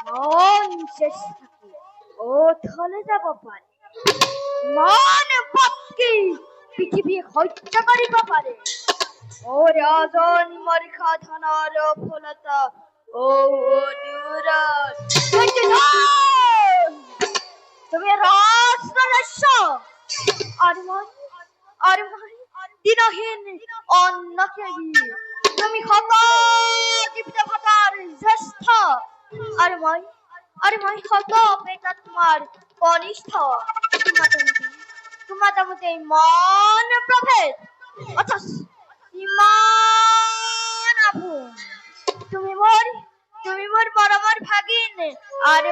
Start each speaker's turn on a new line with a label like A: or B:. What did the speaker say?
A: মন শেষ থাকে ও থলে যাব পারে, মন পক্ষী পৃথিবী হত্যা করিব পারে। ও রাজন মর্খা ধনার ফলতা ও দূরার তুমি রাষ্ট্রদস্য আর মই দিনহীন অন্নকেবি। তুমি হত জীবিত ভাতার জ্যেষ্ঠ আর মই হত প্রেতাত্মার কনিষ্ঠ। তোমাদের মধ্যে মন প্রভেদ অথচ ইমান আভুন। তুমি মোর বরাবর ভাগিন আর